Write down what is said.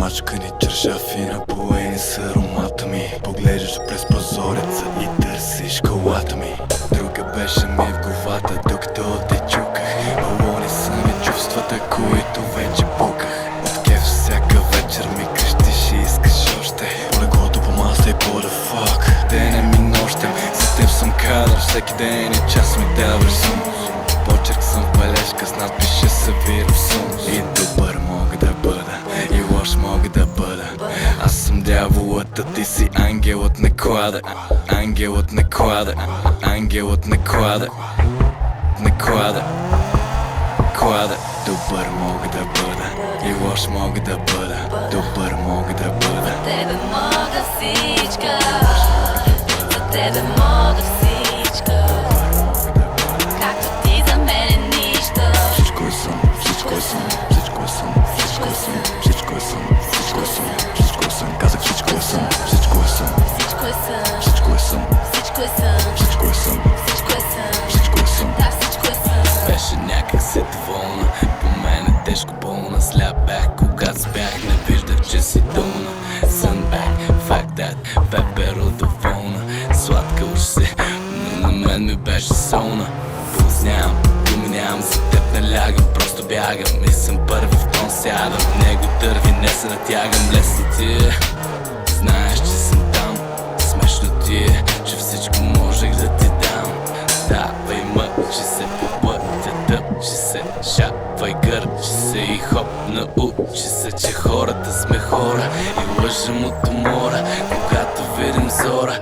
Смачкани чершафи напоени с аромата ми. Поглеждаш през прозореца и търсиш колата ми. Друга беше ми в главата, докато те чуках. Балони са ми чувствата, които вече пуках. От кеф всяка вечер ми крещиш и искаш още. По леглото, по маса и по да фак. Денем и нощем, за теб съм кадър. Всеки ден и час ми даваш сум. Почерк съм в бележка, с надпише събирам сум. И добър мога да бъда, и лош мога да бъда. Аз съм дяволът, а ти си ангелът на клада. Ангелът на клада, ангелът на клада. На клада, клада. Добър мога да бъда, и лош мога да бъда. Добър мога да бъда. За тебе мога всичка, за тебе мога всичка. Както ти за мене нищо. Всичко е съм, всичко е съм, всичко е съм, всичко е съм, всичко е съм, всичко е съм, всичко е съм. Казах всичко е съм, всичко е съм, Всичко е съм, всичко е съм, всичко е съм, всичко е съм, всичко е съм, всичко е съм. да, всичко е съм. Беше някак си доволна, по мене тежко болна. Сляп бях, когато спях, не виждах, че си долна. Сън бях, fuck that, пеперо доволна. Сладка уж си, но на мен ми беше солна. Пулс нямам, думи нямам, за теб не лягам, просто бягам. И съм първи в тон, сядам, в него дърви, не се натягам. Лесно ти е, знаеш, че съм там. Смешно ти е, че всичко можех да ти дам. Давай мъчи се по пътя, тъпчи се, шапвай, гърчи се и хоп, научи се, че хората сме хора и лъжем от умора, когато видим зора.